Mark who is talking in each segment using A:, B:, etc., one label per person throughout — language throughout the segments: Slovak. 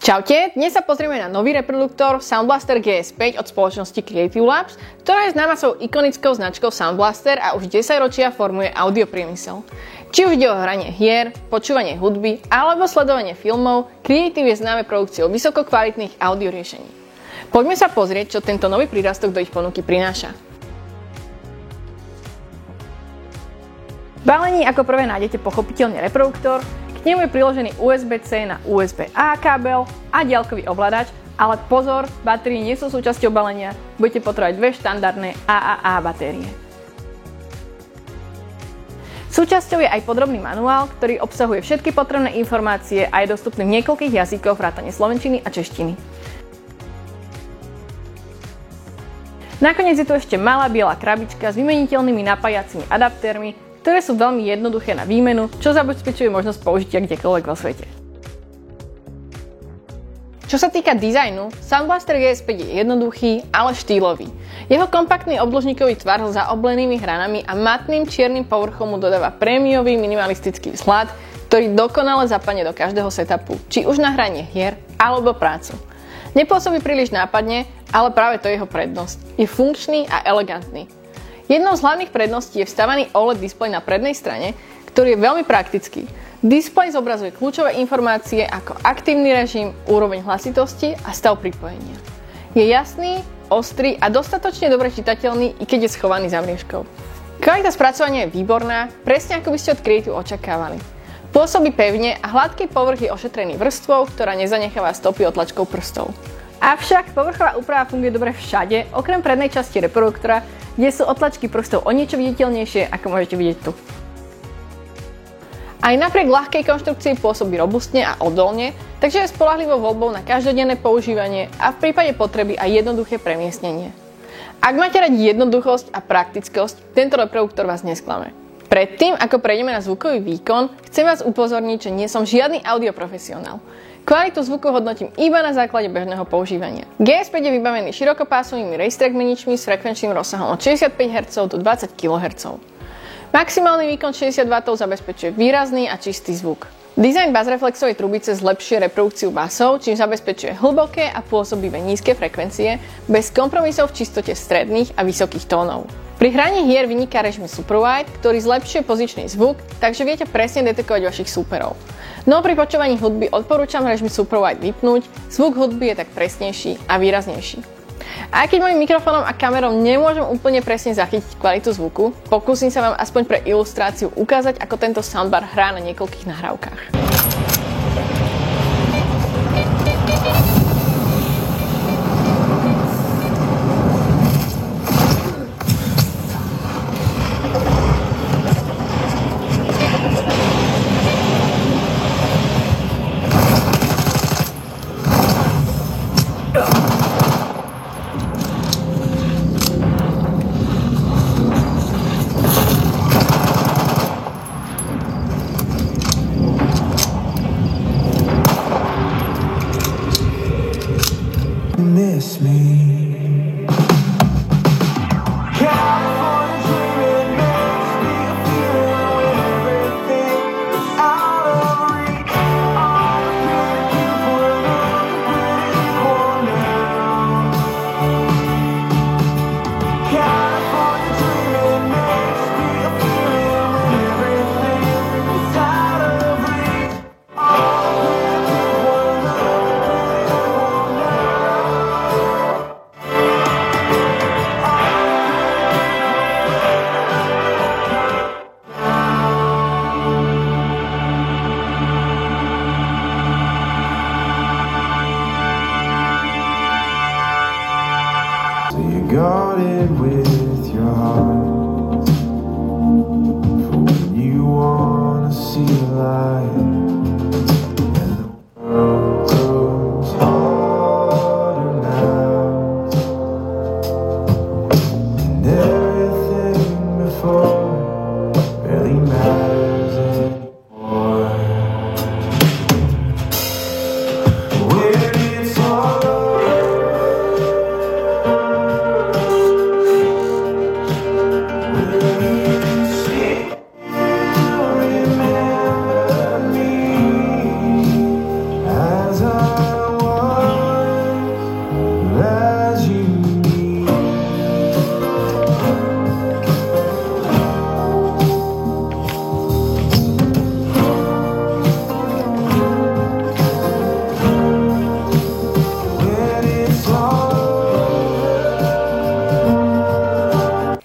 A: Čaute, dnes sa pozrieme na nový reproduktor Sound Blaster GS5 od spoločnosti Creative Labs, ktorá je známa svojou ikonickou značkou Sound Blaster a už 10 ročia formuje audiopriemysel. Či už ide o hranie hier, počúvanie hudby alebo sledovanie filmov, Creative je známe produkciou vysokokvalitných audio riešení. Poďme sa pozrieť, čo tento nový prírastok do ich ponuky prináša. V balení ako prvé nájdete pochopiteľne reproduktor. K nemu je priložený USB-C na USB-A kábel a diaľkový ovládač, ale pozor, batérie nie sú súčasťou balenia, budete potrebovať dve štandardné AAA batérie. Súčasťou je aj podrobný manuál, ktorý obsahuje všetky potrebné informácie a je dostupný v niekoľkých jazykoch vrátane slovenčiny a češtiny. Nakoniec je tu ešte malá biela krabička s vymeniteľnými napájacími adaptérmi, ktoré sú veľmi jednoduché na výmenu, čo zabezpečuje možnosť použitia kdekoľvek vo svete. Čo sa týka dizajnu, Sound Blaster GS5 je jednoduchý, ale štýlový. Jeho kompaktný obložníkový tvar s zaoblenými hranami a matným čiernym povrchom mu dodáva prémiový minimalistický vzhľad, ktorý dokonale zapadne do každého setupu, či už na hranie hier alebo prácu. Nepôsobí príliš nápadne, ale práve to je jeho prednosť. Je funkčný a elegantný. Jednou z hlavných predností je vstavaný OLED displej na prednej strane, ktorý je veľmi praktický. Displej zobrazuje kľúčové informácie ako aktívny režim, úroveň hlasitosti a stav pripojenia. Je jasný, ostrý a dostatočne dobre čitateľný, i keď je schovaný za mriežkou. Kvalita spracovania je výborná, presne ako by ste od Creative očakávali. Pôsobí pevne a hladký povrch je ošetrený vrstvou, ktorá nezanecháva stopy otlačkov prstov. Avšak povrchová úprava funguje dobre všade, okrem prednej časti reproduktora, kde sú otlačky prstov o niečo viditeľnejšie, ako môžete vidieť tu. Aj napriek ľahkej konštrukcii pôsobí robustne a odolne, takže je spoľahlivou voľbou na každodenné používanie a v prípade potreby aj jednoduché premiestnenie. Ak máte radi jednoduchosť a praktickosť, tento reproduktor vás nesklame. Predtým, ako prejdeme na zvukový výkon, chcem vás upozorniť, že nie som žiadny audioprofesionál. Kvalitu zvuku hodnotím iba na základe bežného používania. GS5 je vybavený širokopásmovými racetrack meničmi s frekvenčným rozsahom od 65 Hz do 20 kHz. Maximálny výkon 60 W zabezpečuje výrazný a čistý zvuk. Dizajn bazreflexovej trubice zlepšuje reprodukciu basov, čím zabezpečuje hlboké a pôsobivé nízke frekvencie bez kompromisov v čistote stredných a vysokých tónov. Pri hraní hier vyniká režim Super Wide, ktorý zlepšuje pozičný zvuk, takže viete presne detekovať vašich súperov. No pri počúvaní hudby odporúčam režim Super Wide vypnúť, zvuk hudby je tak presnejší a výraznejší. A aj keď mojim mikrofónom a kamerou nemôžem úplne presne zachytiť kvalitu zvuku, pokúsim sa vám aspoň pre ilustráciu ukázať, ako tento soundbar hrá na niekoľkých nahrávkach.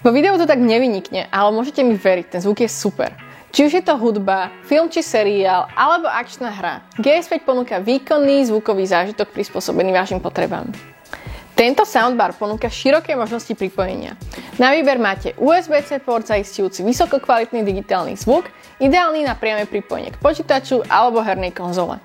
A: Vo videu to tak nevynikne, ale môžete mi veriť, ten zvuk je super. Či už je to hudba, film či seriál, alebo akčná hra, GS5 ponúka výkonný zvukový zážitok prispôsobený vašim potrebám. Tento soundbar ponúka široké možnosti pripojenia. Na výber máte USB-C port zaisťujúci vysokokvalitný digitálny zvuk, ideálny na priame pripojenie k počítaču alebo hernej konzole.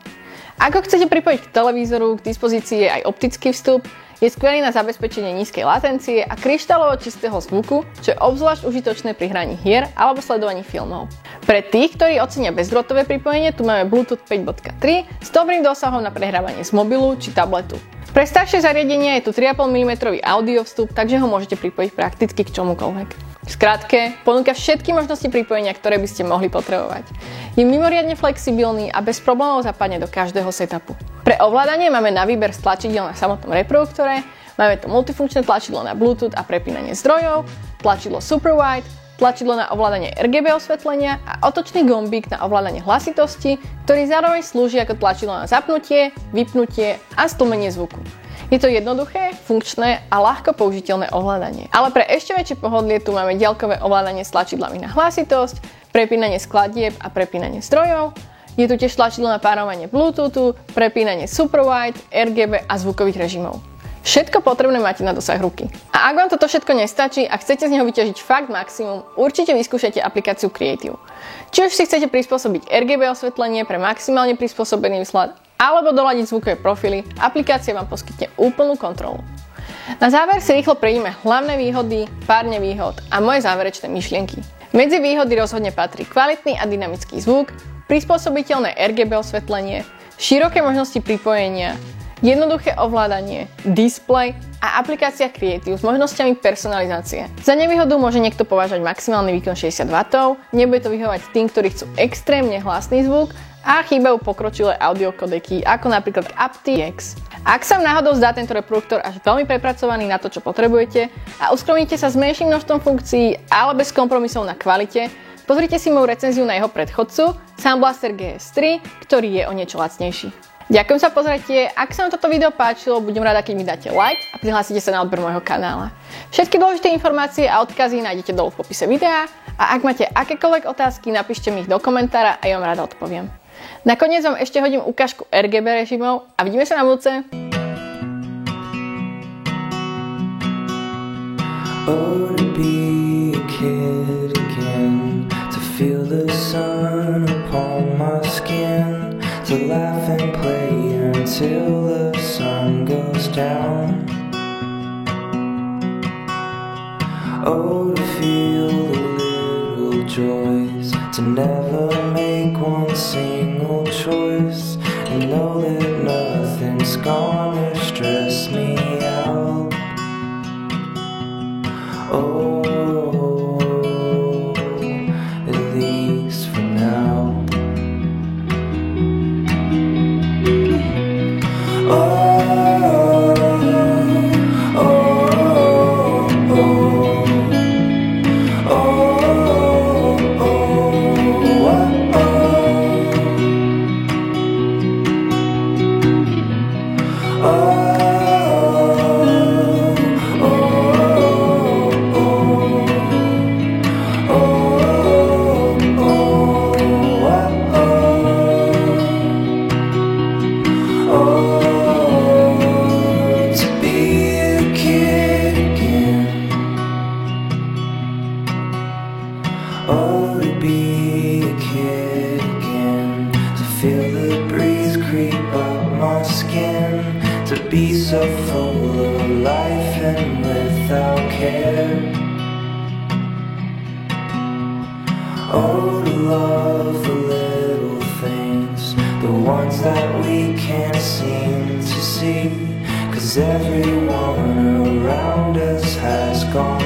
A: Ak ho chcete pripojiť k televízoru, k dispozícii je aj optický vstup, je skvelý na zabezpečenie nízkej latencie a kryštálovo čistého zvuku, čo je obzvlášť užitočné pri hraní hier alebo sledovaní filmov. Pre tých, ktorí ocenia bezdrôtové pripojenie, tu máme Bluetooth 5.3 s dobrým dosahom na prehrávanie z mobilu či tabletu. Pre staršie zariadenia je tu 3,5 mm audio vstup, takže ho môžete pripojiť prakticky k čomukoľvek. V skratke, ponúka všetky možnosti pripojenia, ktoré by ste mohli potrebovať. Je mimoriadne flexibilný a bez problémov zapadne do každého setupu. Pre ovládanie máme na výber tlačidiel na samotnom reproduktore, máme tu multifunkčné tlačidlo na Bluetooth a prepínanie zdrojov, tlačidlo Super Wide, tlačidlo na ovládanie RGB osvetlenia a otočný gombík na ovládanie hlasitosti, ktorý zároveň slúži ako tlačidlo na zapnutie, vypnutie a stlmenie zvuku. Je to jednoduché, funkčné a ľahko použiteľné ovládanie. Ale pre ešte väčšie pohodlie tu máme diaľkové ovládanie s tlačidlami na hlasitosť, prepínanie skladieb a prepínanie zdrojov. Je tu tiež tlačidlo na párovanie Bluetoothu, prepínanie Super Wide, RGB a zvukových režimov. Všetko potrebné máte na dosah ruky. A ak vám toto všetko nestačí a chcete z neho vyťažiť fakt maximum, určite vyskúšajte aplikáciu Creative. Či už si chcete prispôsobiť RGB osvetlenie pre maximálne prispôsobený výsledok, alebo doladiť zvukové profily, aplikácia vám poskytne úplnú kontrolu. Na záver si rýchlo prejdeme hlavné výhody, pár nevýhod a moje záverečné myšlienky. Medzi výhody rozhodne patrí kvalitný a dynamický zvuk, prispôsobiteľné RGB osvetlenie, široké možnosti pripojenia, jednoduché ovládanie, displej a aplikácia Creative s možnosťami personalizácie. Za nevýhodu môže niekto považovať maximálny výkon 60 W, nebude to vyhovovať tým, ktorí chcú extrémne hlasný zvuk a chýbajú pokročilé audiokodeky, ako napríklad aptX. Ak sa vám náhodou zdá tento reproduktor až veľmi prepracovaný na to, čo potrebujete a uskromníte sa s menším množstvom funkcií, ale bez kompromisov na kvalite, pozrite si moju recenziu na jeho predchodcu, Sound Blaster GS3, ktorý je o niečo lacnejší. Ďakujem za pozretie, ak sa vám toto video páčilo, budem rada, keď mi dáte like a prihlásite sa na odber môjho kanála. Všetky dôležité informácie a odkazy nájdete dolu v popise videa a ak máte akékoľvek otázky, napíšte mi ich do komentára a ja vám rada odpoviem. Nakoniec vám ešte hodím ukážku RGB režimov a vidíme sa na budúce.
B: Oh, to be a kid again, to feel the sun upon my skin, to laugh and play until the sun goes down. Oh, to feel the little joys, to never make one single choice, and know that nothing's gonna stress me out. Oh, at least for now. Oh, to be a kid again, to feel the breeze creep up my skin, to be so full of life and without care. Oh, to love the little things, the ones that we can't seem to see, 'cause everyone around us has gone